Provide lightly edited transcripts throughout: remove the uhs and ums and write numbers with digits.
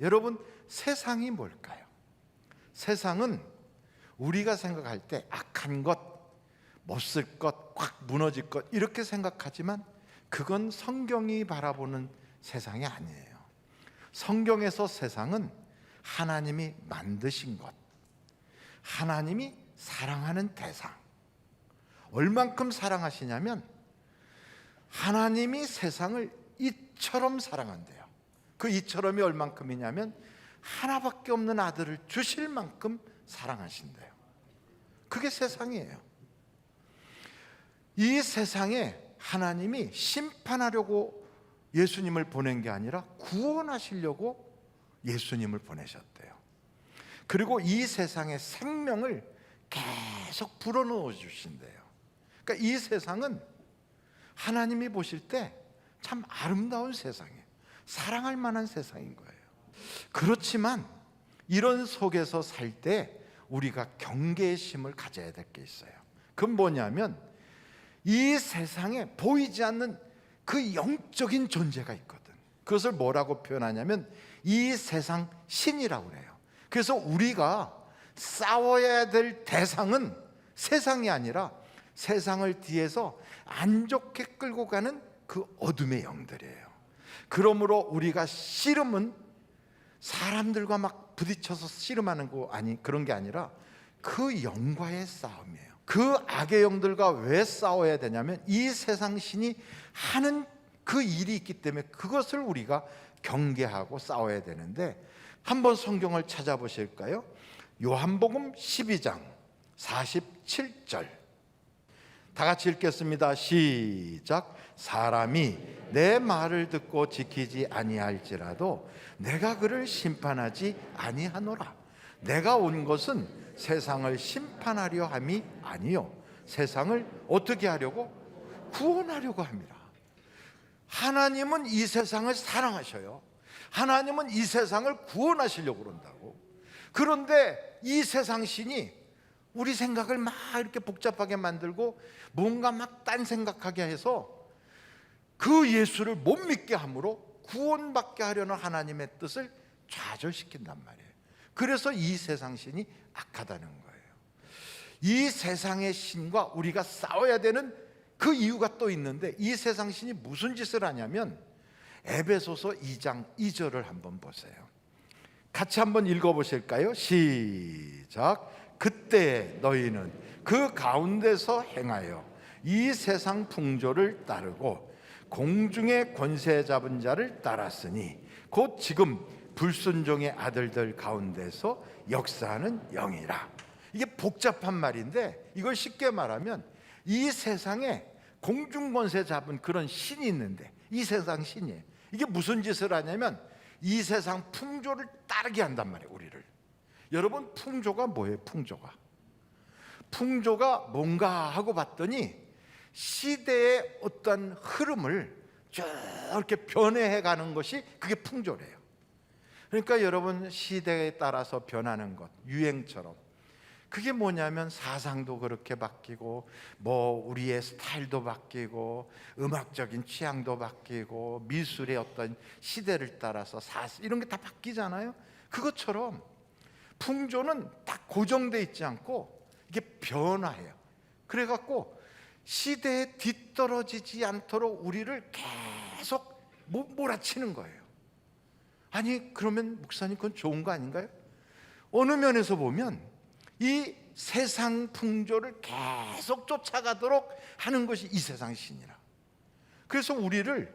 여러분, 세상이 뭘까요? 세상은 우리가 생각할 때 악한 것, 못쓸 것, 확 무너질 것 이렇게 생각하지만 그건 성경이 바라보는 세상이 아니에요. 성경에서 세상은 하나님이 만드신 것, 하나님이 사랑하는 대상. 얼만큼 사랑하시냐면 하나님이 세상을 이처럼 사랑한대요. 그 이처럼이 얼만큼이냐면 하나밖에 없는 아들을 주실 만큼 사랑하신대요. 그게 세상이에요. 이 세상에 하나님이 심판하려고 예수님을 보낸 게 아니라 구원하시려고 예수님을 보내셨대요. 그리고 이 세상에 생명을 계속 불어넣어 주신대요. 그러니까 이 세상은 하나님이 보실 때 참 아름다운 세상이에요. 사랑할 만한 세상인 거예요. 그렇지만 이런 속에서 살 때 우리가 경계의 심을 가져야 될 게 있어요. 그건 뭐냐면 이 세상에 보이지 않는 그 영적인 존재가 있거든. 그것을 뭐라고 표현하냐면 이 세상 신이라고 그래요. 그래서 우리가 싸워야 될 대상은 세상이 아니라 세상을 뒤에서 안 좋게 끌고 가는 그 어둠의 영들이에요. 그러므로 우리가 씨름은 사람들과 막 부딪혀서 씨름하는 거 그런 게 아니라 그 영과의 싸움이에요. 그 악의 영들과 왜 싸워야 되냐면 이 세상 신이 하는 그 일이 있기 때문에 그것을 우리가 경계하고 싸워야 되는데, 한번 성경을 찾아보실까요? 요한복음 12장 47절 다 같이 읽겠습니다. 시작. 사람이 내 말을 듣고 지키지 아니할지라도 내가 그를 심판하지 아니하노라. 내가 온 것은 세상을 심판하려 함이 아니요 세상을 어떻게 하려고? 구원하려고 합니다. 하나님은 이 세상을 사랑하셔요. 하나님은 이 세상을 구원하시려고 그런다고. 그런데 이 세상 신이 우리 생각을 막 이렇게 복잡하게 만들고 뭔가 막 딴 생각하게 해서 그 예수를 못 믿게 함으로 구원받게 하려는 하나님의 뜻을 좌절시킨단 말이에요. 그래서 이 세상 신이 악하다는 거예요. 이 세상의 신과 우리가 싸워야 되는 그 이유가 또 있는데, 이 세상 신이 무슨 짓을 하냐면 에베소서 2장 2절을 한번 보세요. 같이 한번 읽어보실까요? 시작. 그때 너희는 그 가운데서 행하여 이 세상 풍조를 따르고 공중의 권세 잡은 자를 따랐으니 곧 지금 불순종의 아들들 가운데서 역사하는 영이라. 이게 복잡한 말인데 이걸 쉽게 말하면 이 세상에 공중권세 잡은 그런 신이 있는데, 이 세상 신이에요. 이게 무슨 짓을 하냐면 이 세상 풍조를 따르게 한단 말이에요, 우리를. 여러분, 풍조가 뭐예요? 풍조가 뭔가 하고 봤더니 시대의 어떤 흐름을 저렇게 변해해 가는 것이 그게 풍조래요. 그러니까 여러분, 시대에 따라서 변하는 것, 유행처럼 그게 뭐냐면 사상도 그렇게 바뀌고 우리의 스타일도 바뀌고 음악적인 취향도 바뀌고 미술의 어떤 시대를 따라서 이런 게 다 바뀌잖아요. 그것처럼 풍조는 딱 고정돼 있지 않고 이게 변화해요. 그래갖고 시대에 뒤떨어지지 않도록 우리를 계속 몰아치는 거예요. 아니, 그러면 목사님 그건 좋은 거 아닌가요? 어느 면에서 보면 이 세상 풍조를 계속 쫓아가도록 하는 것이 이 세상 신이라. 그래서 우리를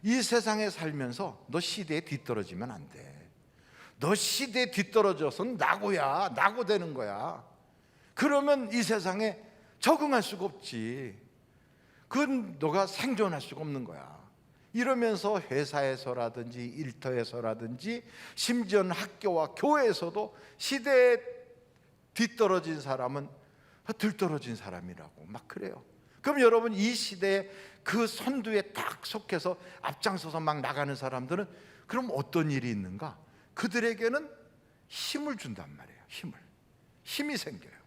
이 세상에 살면서 너 시대에 뒤떨어지면 안 돼. 너 시대에 뒤떨어져서는 나고 되는 거야. 그러면 이 세상에 적응할 수가 없지. 그건 너가 생존할 수가 없는 거야. 이러면서 회사에서라든지 일터에서라든지 심지어는 학교와 교회에서도 시대에 뒤떨어진 사람은 들떨어진 사람이라고 막 그래요. 그럼 여러분, 이 시대에 그 선두에 딱 속해서 앞장서서 막 나가는 사람들은 그럼 어떤 일이 있는가? 그들에게는 힘을 준단 말이에요. 힘이 생겨요.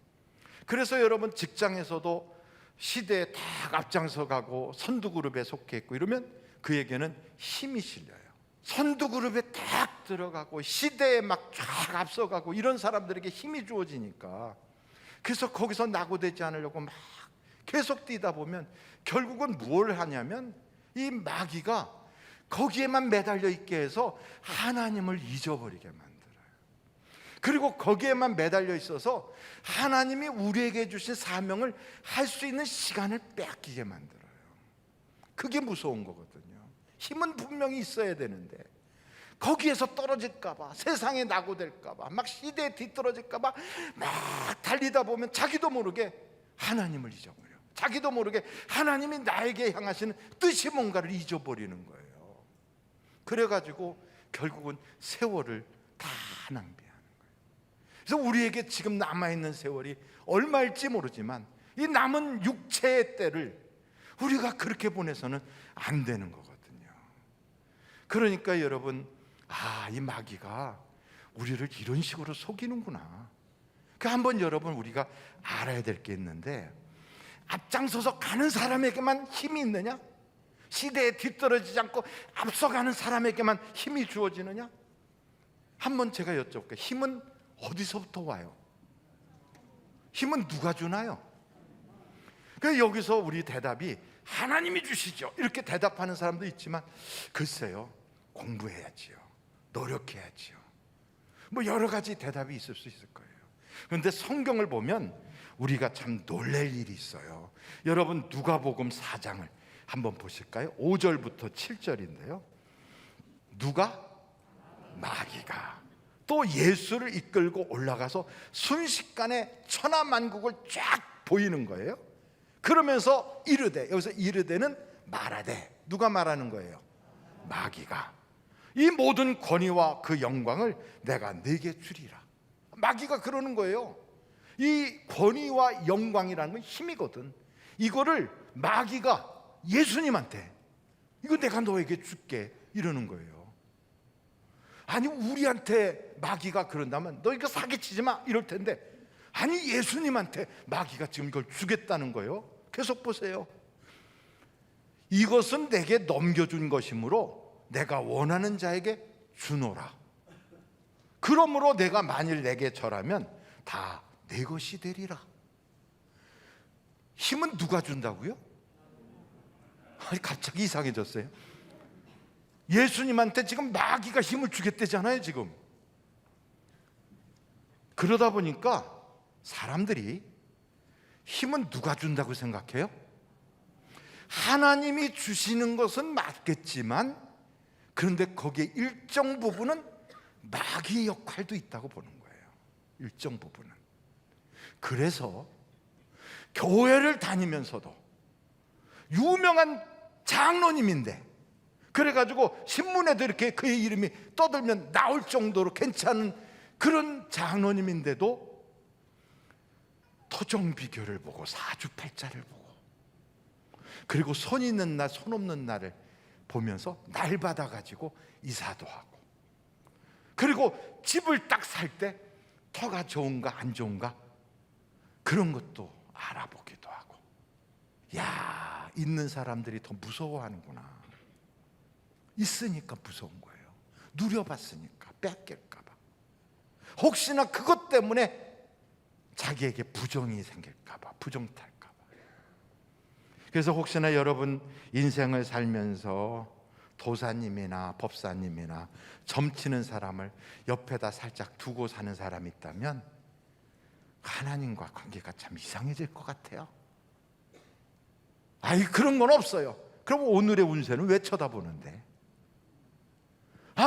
그래서 여러분, 직장에서도 시대에 딱 앞장서 가고 선두 그룹에 속해 있고 이러면 그에게는 힘이 실려요. 선두그룹에 딱 들어가고 시대에 막 쫙 앞서가고 이런 사람들에게 힘이 주어지니까, 그래서 거기서 낙오되지 않으려고 막 계속 뛰다 보면 결국은 뭘 하냐면 이 마귀가 거기에만 매달려 있게 해서 하나님을 잊어버리게 만들어요. 그리고 거기에만 매달려 있어서 하나님이 우리에게 주신 사명을 할 수 있는 시간을 빼앗기게 만들어요. 그게 무서운 거거든요. 힘은 분명히 있어야 되는데 거기에서 떨어질까봐, 세상에 낙오될까봐, 막 시대에 뒤떨어질까봐 막 달리다 보면 자기도 모르게 하나님을 잊어버려. 자기도 모르게 하나님이 나에게 향하시는 뜻이 뭔가를 잊어버리는 거예요. 그래가지고 결국은 세월을 다 낭비하는 거예요. 그래서 우리에게 지금 남아있는 세월이 얼마일지 모르지만 이 남은 육체의 때를 우리가 그렇게 보내서는 안 되는 거거든요. 그러니까 여러분, 이 마귀가 우리를 이런 식으로 속이는구나. 한번 여러분 우리가 알아야 될 게 있는데, 앞장서서 가는 사람에게만 힘이 있느냐? 시대에 뒤떨어지지 않고 앞서가는 사람에게만 힘이 주어지느냐? 한번 제가 여쭤볼게요. 힘은 어디서부터 와요? 힘은 누가 주나요? 그래서 여기서 우리 대답이 하나님이 주시죠, 이렇게 대답하는 사람도 있지만, 글쎄요, 공부해야지요, 노력해야지요, 뭐 여러 가지 대답이 있을 수 있을 거예요. 그런데 성경을 보면 우리가 참 놀랄 일이 있어요. 여러분 누가복음 4장을 한번 보실까요? 5절부터 7절인데요 누가? 마귀가 또 예수를 이끌고 올라가서 순식간에 천하만국을 쫙 보이는 거예요. 그러면서 이르되, 여기서 이르되는 말하되, 누가 말하는 거예요? 마귀가. 이 모든 권위와 그 영광을 내가 네게 주리라. 마귀가 그러는 거예요. 이 권위와 영광이라는 건 힘이거든. 이거를 마귀가 예수님한테, 이거 내가 너에게 줄게, 이러는 거예요. 아니 우리한테 마귀가 그런다면 너 이거 사기치지 마, 이럴 텐데, 아니 예수님한테 마귀가 지금 이걸 주겠다는 거예요. 계속 보세요. 이것은 내게 넘겨준 것이므로 내가 원하는 자에게 주노라. 그러므로 내가 만일 내게 절하면 다 내 것이 되리라. 힘은 누가 준다고요? 아니 갑자기 이상해졌어요. 예수님한테 지금 마귀가 힘을 주겠다잖아요 지금. 그러다 보니까 사람들이 힘은 누가 준다고 생각해요? 하나님이 주시는 것은 맞겠지만, 그런데 거기에 일정 부분은 마귀의 역할도 있다고 보는 거예요. 일정 부분은. 그래서 교회를 다니면서도 유명한 장로님인데, 그래가지고 신문에도 이렇게 그의 이름이 떠들면 나올 정도로 괜찮은 그런 장로님인데도 토종비교를 보고 사주팔자를 보고, 그리고 손 있는 날 손 없는 날을 보면서 날 받아가지고 이사도 하고, 그리고 집을 딱 살 때 터가 좋은가 안 좋은가 그런 것도 알아보기도 하고. 야, 있는 사람들이 더 무서워하는구나. 있으니까 무서운 거예요. 누려봤으니까 뺏길까 봐. 혹시나 그것 때문에 자기에게 부정이 생길까 봐, 부정 탈까 봐. 그래서 혹시나 여러분 인생을 살면서 도사님이나 법사님이나 점치는 사람을 옆에다 살짝 두고 사는 사람이 있다면 하나님과 관계가 참 이상해질 것 같아요. 아이, 그런 건 없어요. 그럼 오늘의 운세는 왜 쳐다보는데?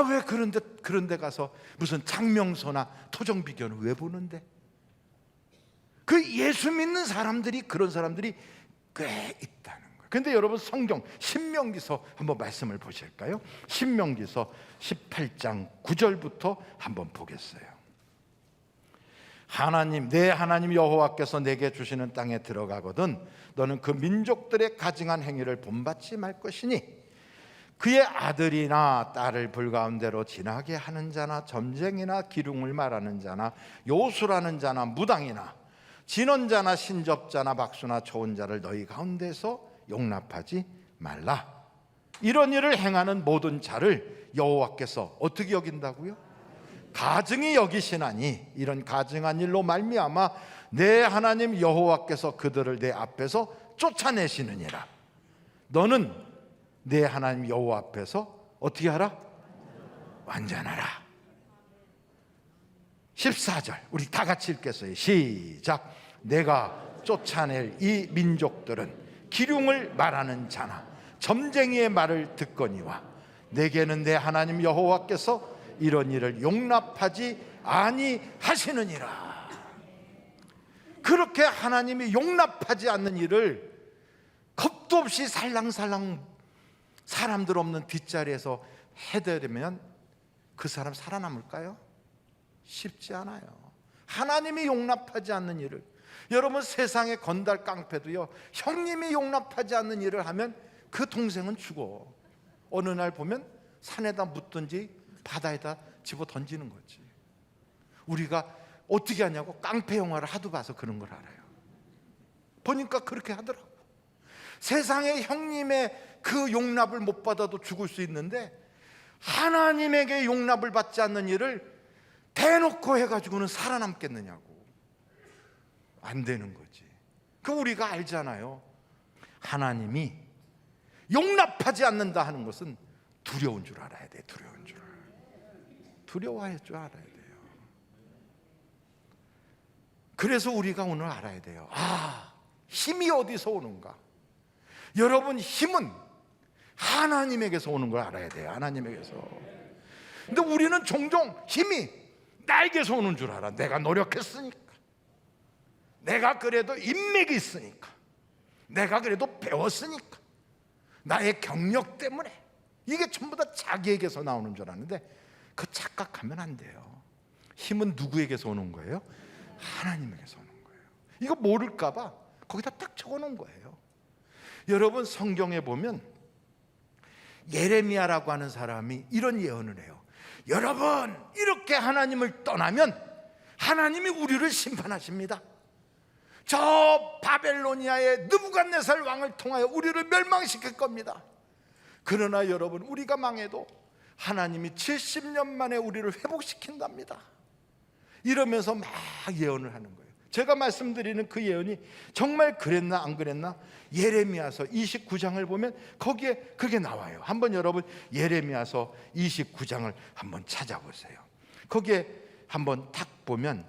왜 그런 데 가서 무슨 장명소나 토정비교는 왜 보는데? 그 예수 믿는 사람들이, 그런 사람들이 꽤 있다는 거예요. 그런데 여러분 성경 신명기서 한번 말씀을 보실까요? 신명기서 18장 9절부터 한번 보겠어요. 내 하나님 여호와께서 내게 주시는 땅에 들어가거든 너는 그 민족들의 가증한 행위를 본받지 말 것이니, 그의 아들이나 딸을 불가운데로 지나게 하는 자나 점쟁이나 기둥을 말하는 자나 요술하는 자나 무당이나 진언자나 신접자나 박수나 초혼자를 너희 가운데서 용납하지 말라. 이런 일을 행하는 모든 자를 여호와께서 어떻게 여긴다고요? 가증히 여기시나니 이런 가증한 일로 말미암아 내 하나님 여호와께서 그들을 내 앞에서 쫓아내시느니라. 너는 내 하나님 여호와 앞에서 어떻게 하라? 완전하라. 14절 우리 다 같이 읽겠어요. 시작. 내가 쫓아낼 이 민족들은 기륭을 말하는 자나 점쟁이의 말을 듣거니와 내게는 내 하나님 여호와께서 이런 일을 용납하지 아니하시느니라. 그렇게 하나님이 용납하지 않는 일을 겁도 없이 살랑살랑 사람들 없는 뒷자리에서 해대려면 그 사람 살아남을까요? 쉽지 않아요. 하나님이 용납하지 않는 일을, 여러분 세상의 건달 깡패도요, 형님이 용납하지 않는 일을 하면 그 동생은 죽어. 어느 날 보면 산에다 묻든지 바다에다 집어 던지는 거지. 우리가 어떻게 하냐고 깡패 영화를 하도 봐서 그런 걸 알아요. 보니까 그렇게 하더라고. 세상의 형님의 그 용납을 못 받아도 죽을 수 있는데 하나님에게 용납을 받지 않는 일을 대놓고 해가지고는 살아남겠느냐고. 안 되는 거지. 그 우리가 알잖아요. 하나님이 용납하지 않는다 하는 것은 두려운 줄 알아야 돼. 두려운 줄. 두려워할 줄 알아야 돼요. 그래서 우리가 오늘 알아야 돼요. 힘이 어디서 오는가? 여러분, 힘은 하나님에게서 오는 걸 알아야 돼요. 하나님에게서. 근데 우리는 종종 힘이 나에게서 오는 줄 알아. 내가 노력했으니까, 내가 그래도 인맥이 있으니까, 내가 그래도 배웠으니까, 나의 경력 때문에. 이게 전부 다 자기에게서 나오는 줄 아는데 그 착각하면 안 돼요. 힘은 누구에게서 오는 거예요? 하나님에게서 오는 거예요. 이거 모를까 봐 거기다 딱 적어놓은 거예요. 여러분, 성경에 보면 예레미야라고 하는 사람이 이런 예언을 해요. 여러분, 이렇게 하나님을 떠나면 하나님이 우리를 심판하십니다. 저 바벨로니아의 느부갓네살 왕을 통하여 우리를 멸망시킬 겁니다. 그러나 여러분, 우리가 망해도 하나님이 70년 만에 우리를 회복시킨답니다. 이러면서 막 예언을 하는 거예요. 제가 말씀드리는 그 예언이 정말 그랬나 안 그랬나? 예레미야서 29장을 보면 거기에 그게 나와요. 한번 여러분 예레미야서 29장을 한번 찾아보세요. 거기에 한번 딱 보면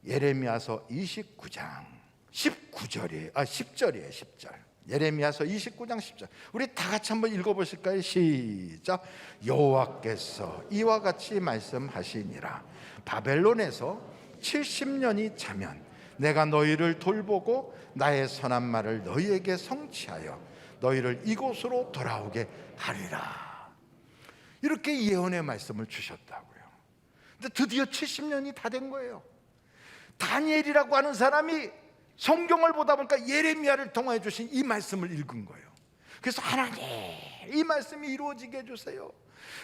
예레미야서 29장 19절이에요. 10절이에요. 10절. 예레미야서 29장 10절. 우리 다 같이 한번 읽어보실까요? 시작. 여호와께서 이와 같이 말씀하시니라. 바벨론에서 70년이 차면 내가 너희를 돌보고 나의 선한 말을 너희에게 성취하여 너희를 이곳으로 돌아오게 하리라. 이렇게 예언의 말씀을 주셨다고요. 근데 드디어 70년이 다 된 거예요. 다니엘이라고 하는 사람이 성경을 보다 보니까 예레미야를 통하여 주신 이 말씀을 읽은 거예요. 그래서 하나님, 이 말씀이 이루어지게 해주세요.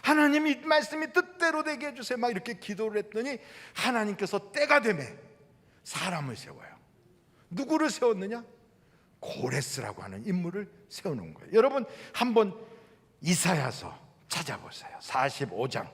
하나님, 이 말씀이 뜻대로 되게 해주세요. 막 이렇게 기도를 했더니 하나님께서 때가 되매 사람을 세워요. 누구를 세웠느냐? 고레스라고 하는 인물을 세우는 거예요. 여러분, 한번 이사야서 찾아보세요. 45장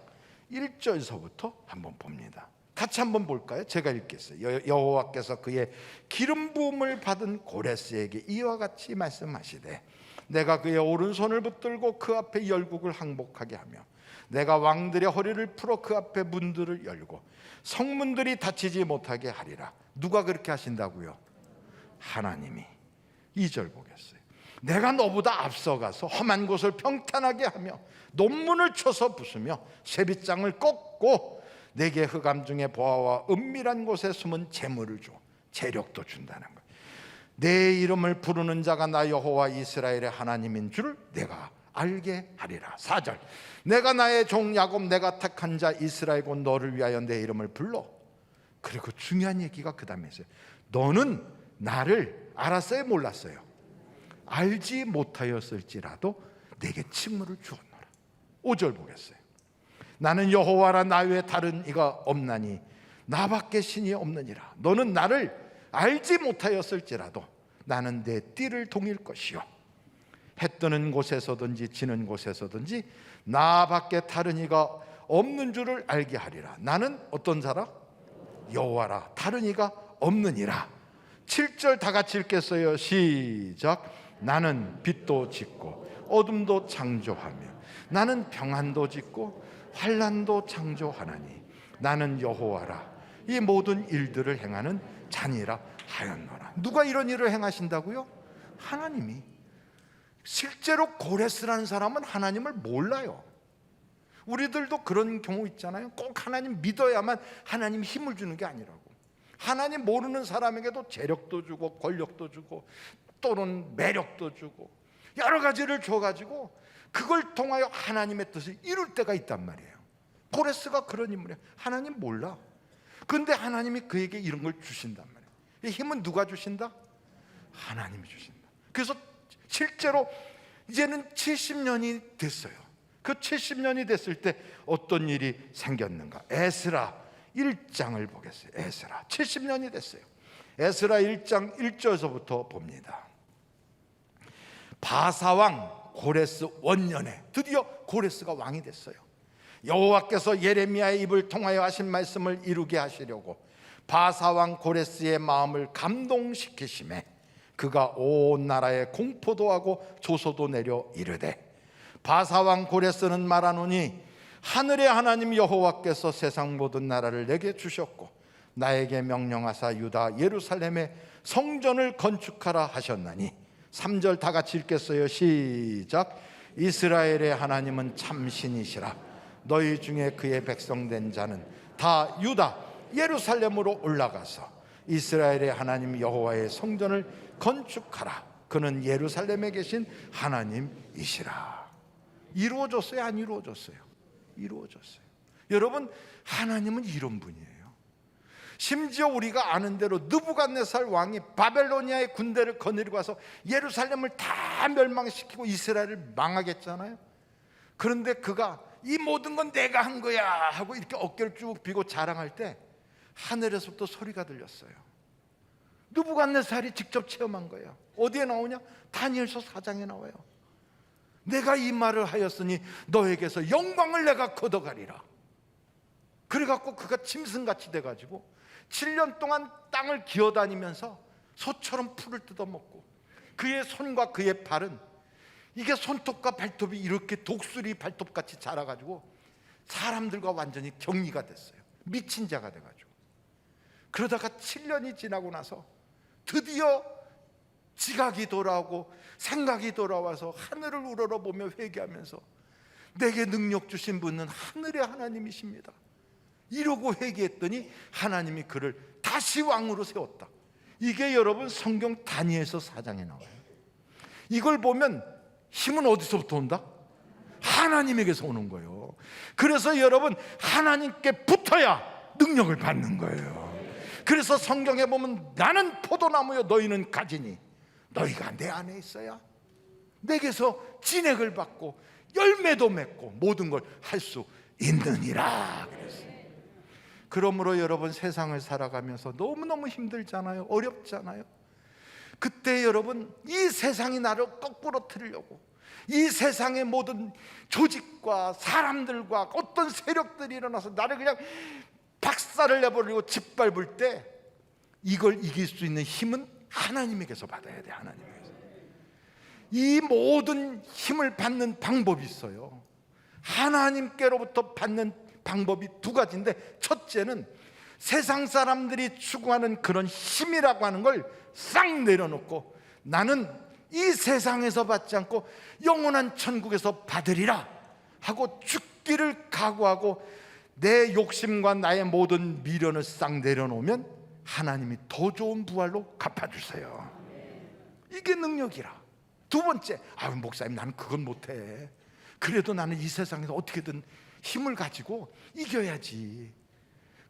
1절서부터 한번 봅니다. 같이 한번 볼까요? 제가 읽겠어요. 여호와께서 그의 기름 부음을 받은 고레스에게 이와 같이 말씀하시되 내가 그의 오른손을 붙들고 그 앞에 열국을 항복하게 하며 내가 왕들의 허리를 풀어 그 앞에 문들을 열고 성문들이 닫히지 못하게 하리라. 누가 그렇게 하신다고요? 하나님이. 2절 보겠어요. 내가 너보다 앞서가서 험한 곳을 평탄하게 하며 논문을 쳐서 부수며 쇠빗장을 꺾고 내게 흑암 중에 보아와 은밀한 곳에 숨은 재물을 줘. 재력도 준다는 거예요. 내 이름을 부르는 자가 나 여호와 이스라엘의 하나님인 줄 내가 알게 하리라. 4절. 내가 나의 종 야곱 내가 택한 자 이스라엘 곧 너를 위하여 내 이름을 불러. 그리고 중요한 얘기가 그 다음에 있어요. 너는 나를 알았어요? 몰랐어요? 알지 못하였을지라도 내게 칭물을 주었노라. 5절 보겠어요. 나는 여호와라 나 외에 다른 이가 없나니 나밖에 신이 없느니라. 너는 나를 알지 못하였을지라도 나는 내 띠를 동일 것이요 해 뜨는 곳에서든지 지는 곳에서든지 나밖에 다른 이가 없는 줄을 알게 하리라. 나는 어떤 자라? 여호와라. 다른 이가 없느니라. 7절 다 같이 읽겠어요. 시작. 나는 빛도 짓고 어둠도 창조하며 나는 평안도 짓고 환난도 창조하나니 나는 여호와라. 이 모든 일들을 행하는 자니라 하였노라. 누가 이런 일을 행하신다고요? 하나님이. 실제로 고레스라는 사람은 하나님을 몰라요. 우리들도 그런 경우 있잖아요. 꼭 하나님 믿어야만 하나님 힘을 주는 게 아니라고. 하나님 모르는 사람에게도 재력도 주고 권력도 주고 또는 매력도 주고 여러 가지를 줘가지고 그걸 통하여 하나님의 뜻을 이룰 때가 있단 말이에요. 고레스가 그런 인물이에요. 하나님 몰라. 그런데 하나님이 그에게 이런 걸 주신단 말이에요. 이 힘은 누가 주신다? 하나님이 주신다. 그래서 실제로 이제는 70년이 됐어요. 그 70년이 됐을 때 어떤 일이 생겼는가? 에스라 1장을 보겠어요. 에스라 70년이 됐어요. 에스라 1장 1절에서부터 봅니다. 바사왕 고레스 원년에 드디어 고레스가 왕이 됐어요. 여호와께서 예레미야의 입을 통하여 하신 말씀을 이루게 하시려고 바사왕 고레스의 마음을 감동시키심에 그가 온 나라에 공포도 하고 조소도 내려 이르되 바사왕 고레스는 말하노니 하늘의 하나님 여호와께서 세상 모든 나라를 내게 주셨고 나에게 명령하사 유다 예루살렘에 성전을 건축하라 하셨나니 3절 다 같이 읽겠어요. 시작. 이스라엘의 하나님은 참신이시라. 너희 중에 그의 백성된 자는 다 유다 예루살렘으로 올라가서 이스라엘의 하나님 여호와의 성전을 건축하라. 그는 예루살렘에 계신 하나님이시라. 이루어졌어요? 안 이루어졌어요? 이루어졌어요. 여러분, 하나님은 이런 분이에요. 심지어 우리가 아는 대로 느부갓네살 왕이 바벨로니아의 군대를 거느리고 와서 예루살렘을 다 멸망시키고 이스라엘을 망하게 했잖아요. 그런데 그가 이 모든 건 내가 한 거야 하고 이렇게 어깨를 쭉 펴고 자랑할 때 하늘에서부터 소리가 들렸어요. 느부갓네살이 직접 체험한 거예요. 어디에 나오냐? 다니엘서 4장에 나와요. 내가 이 말을 하였으니 너에게서 영광을 내가 걷어가리라. 그래갖고 그가 짐승같이 돼가지고 7년 동안 땅을 기어다니면서 소처럼 풀을 뜯어먹고 그의 손과 그의 발은 이게 손톱과 발톱이 이렇게 독수리 발톱같이 자라가지고 사람들과 완전히 격리가 됐어요. 미친 자가 돼가지고. 그러다가 7년이 지나고 나서 드디어 지각이 돌아오고 생각이 돌아와서 하늘을 우러러보며 회개하면서 내게 능력 주신 분은 하늘의 하나님이십니다 이러고 회개했더니 하나님이 그를 다시 왕으로 세웠다. 이게 여러분 성경 다니엘서 4장에 나와요. 이걸 보면 힘은 어디서부터 온다? 하나님에게서 오는 거예요. 그래서 여러분 하나님께 붙어야 능력을 받는 거예요. 그래서 성경에 보면 나는 포도나무여 너희는 가지니 너희가 내 안에 있어야 내게서 진액을 받고 열매도 맺고 모든 걸 할 수 있느니라 그랬어요. 그러므로 여러분 세상을 살아가면서 너무너무 힘들잖아요. 어렵잖아요. 그때 여러분 이 세상이 나를 거꾸로 틀려고 이 세상의 모든 조직과 사람들과 어떤 세력들이 일어나서 나를 그냥 박살을 내버리고 짓밟을 때 이걸 이길 수 있는 힘은 하나님에게서 받아야 돼. 하나님에게서. 이 모든 힘을 받는 방법이 있어요. 하나님께로부터 받는 방법이 두 가지인데 첫째는 세상 사람들이 추구하는 그런 힘이라고 하는 걸 싹 내려놓고 나는 이 세상에서 받지 않고 영원한 천국에서 받으리라 하고 죽기를 각오하고 내 욕심과 나의 모든 미련을 싹 내려놓으면 하나님이 더 좋은 부활로 갚아주세요. 이게 능력이라. 두 번째, 목사님 나는 그건 못해. 그래도 나는 이 세상에서 어떻게든 힘을 가지고 이겨야지.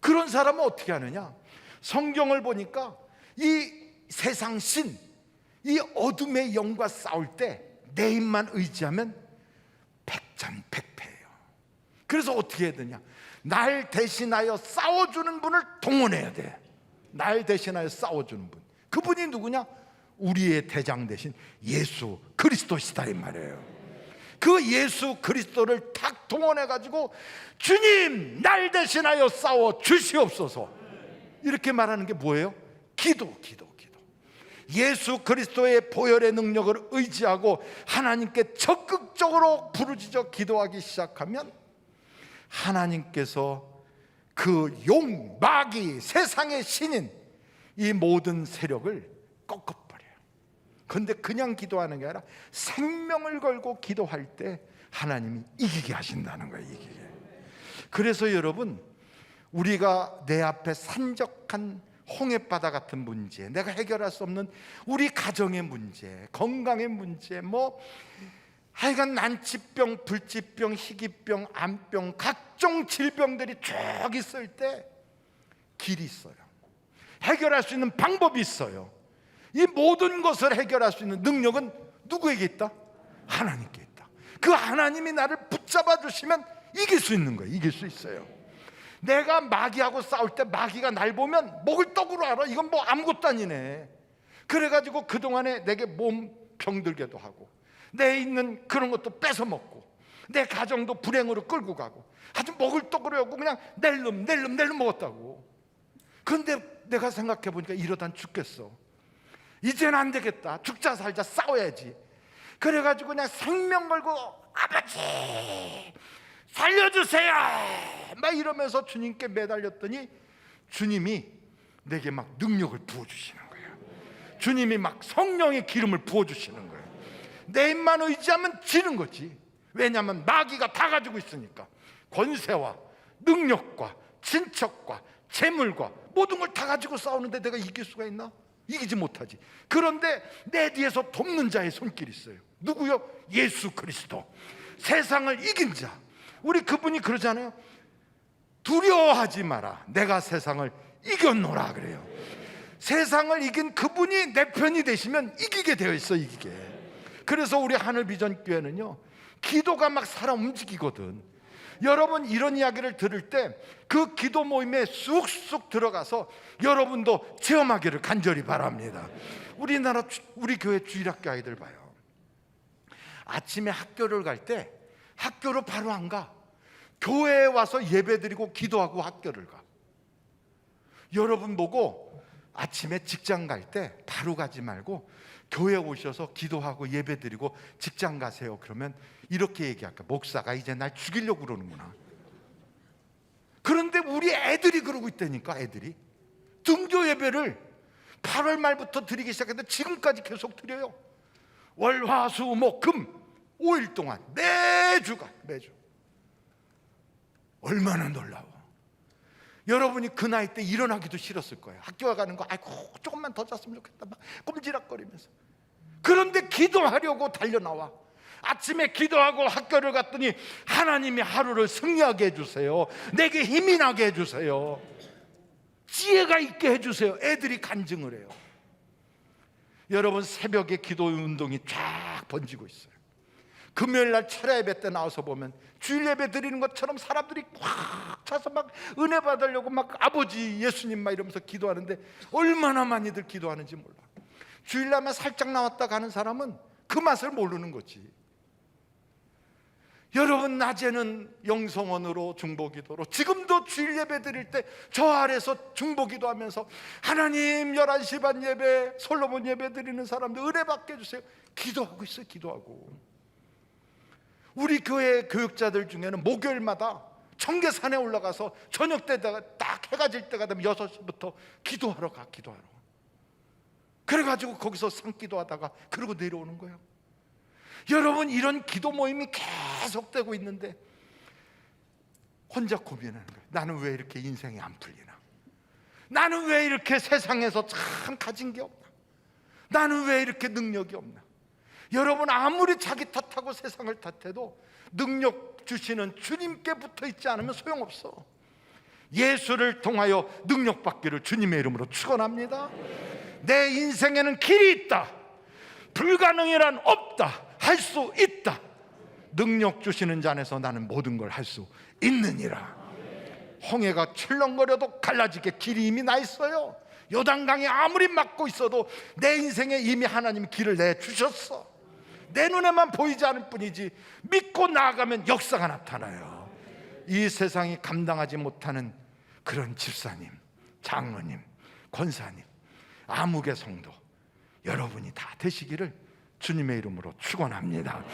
그런 사람은 어떻게 하느냐? 성경을 보니까 이 세상 신, 이 어둠의 영과 싸울 때 내 힘만 의지하면 백전백패예요. 그래서 어떻게 해야 되냐? 날 대신하여 싸워주는 분을 동원해야 돼. 날 대신하여 싸워주는 분. 그분이 누구냐? 우리의 대장 되신 예수 그리스도시다 이 말이에요. 그 예수 그리스도를 탁 동원해가지고 주님 날 대신하여 싸워 주시옵소서, 이렇게 말하는 게 뭐예요? 기도. 예수 그리스도의 보혈의 능력을 의지하고 하나님께 적극적으로 부르짖어 기도하기 시작하면 하나님께서 그 용, 마귀, 세상의 신인 이 모든 세력을 꺾어버려요. 그런데 그냥 기도하는 게 아니라 생명을 걸고 기도할 때 하나님이 이기게 하신다는 거예요. 이기게. 그래서 여러분, 우리가 내 앞에 산적한 홍해바다 같은 문제, 내가 해결할 수 없는 우리 가정의 문제, 건강의 문제, 하여간 난치병, 불치병, 희귀병, 암병, 각종 질병들이 쭉 있을 때 길이 있어요. 해결할 수 있는 방법이 있어요. 이 모든 것을 해결할 수 있는 능력은 누구에게 있다? 하나님께 있다. 그 하나님이 나를 붙잡아 주시면 이길 수 있는 거예요. 이길 수 있어요. 내가 마귀하고 싸울 때 마귀가 날 보면 목을 떡으로 알아. 이건 아무것도 아니네. 그래가지고 그동안에 내게 몸 병들게도 하고 내 있는 그런 것도 뺏어 먹고 내 가정도 불행으로 끌고 가고 아주 먹을 떡으로 하고 그냥 낼름 먹었다고. 그런데 내가 생각해 보니까 이러다 죽겠어. 이제는 안 되겠다. 죽자 살자 싸워야지. 그래가지고 그냥 생명 걸고 아버지 살려주세요 막 이러면서 주님께 매달렸더니 주님이 내게 막 능력을 부어주시는 거예요. 주님이 막 성령의 기름을 부어주시는 거예요. 내 입만 의지하면 지는 거지. 왜냐하면 마귀가 다 가지고 있으니까. 권세와 능력과 친척과 재물과 모든 걸 다 가지고 싸우는데 내가 이길 수가 있나? 이기지 못하지. 그런데 내 뒤에서 돕는 자의 손길이 있어요. 누구요? 예수 그리스도. 세상을 이긴 자. 우리 그분이 그러잖아요. 두려워하지 마라. 내가 세상을 이겼노라 그래요. 세상을 이긴 그분이 내 편이 되시면 이기게 되어 있어. 이기게. 그래서 우리 하늘비전교회는요, 기도가 막 살아 움직이거든. 여러분 이런 이야기를 들을 때 그 기도 모임에 쑥쑥 들어가서 여러분도 체험하기를 간절히 바랍니다. 우리 교회 주일학교 아이들 봐요. 아침에 학교를 갈 때 학교로 바로 안 가. 교회에 와서 예배드리고 기도하고 학교를 가. 여러분 보고 아침에 직장 갈 때 바로 가지 말고 교회 오셔서 기도하고 예배드리고 직장 가세요. 그러면 이렇게 얘기할까? 목사가 이제 날 죽이려고 그러는구나. 그런데 우리 애들이 그러고 있다니까. 애들이 등교 예배를 8월 말부터 드리기 시작했는데 지금까지 계속 드려요. 월, 화, 수, 목, 금 5일 동안 매주. 얼마나 놀라워. 여러분이 그 나이 때 일어나기도 싫었을 거예요. 학교 가는 거 아이고 조금만 더 잤으면 좋겠다 막 꼼지락거리면서. 그런데 기도하려고 달려나와. 아침에 기도하고 학교를 갔더니 하나님이 하루를 승리하게 해주세요. 내게 힘이 나게 해주세요. 지혜가 있게 해주세요. 애들이 간증을 해요. 여러분 새벽에 기도 운동이 쫙 번지고 있어요. 금요일날 철야 예배 때 나와서 보면 주일 예배 드리는 것처럼 사람들이 꽉 차서 막 은혜 받으려고 막 아버지 예수님 막 이러면서 기도하는데 얼마나 많이들 기도하는지 몰라. 주일날만 살짝 나왔다 가는 사람은 그 맛을 모르는 거지. 여러분 낮에는 영성원으로 중보기도로, 지금도 주일 예배 드릴 때 저 아래서 중보기도 하면서 하나님 11시 반 예배 솔로몬 예배 드리는 사람들 은혜 받게 해주세요. 기도하고 있어요. 기도하고. 우리 교회 교육자들 중에는 목요일마다 청계산에 올라가서 저녁 때다가 딱 해가 질 때가 되면 6시부터 기도하러 가. 기도하러. 그래가지고 거기서 산기도하다가 그러고 내려오는 거예요. 여러분 이런 기도 모임이 계속되고 있는데 혼자 고민하는 거예요. 나는 왜 이렇게 인생이 안 풀리나? 나는 왜 이렇게 세상에서 참 가진 게 없나? 나는 왜 이렇게 능력이 없나? 여러분 아무리 자기 탓하고 세상을 탓해도 능력 주시는 주님께 붙어 있지 않으면 소용없어. 예수를 통하여 능력 받기를 주님의 이름으로 축원합니다. 내 인생에는 길이 있다. 불가능이란 없다. 할 수 있다. 능력 주시는 자 안에서 나는 모든 걸 할 수 있느니라. 홍해가 출렁거려도 갈라지게 길이 이미 나 있어요. 요단강에 아무리 막고 있어도 내 인생에 이미 하나님이 길을 내주셨어. 내 눈에만 보이지 않을 뿐이지 믿고 나아가면 역사가 나타나요. 이 세상이 감당하지 못하는 그런 집사님, 장로님, 권사님, 아무개 성도 여러분이 다 되시기를 주님의 이름으로 축원합니다.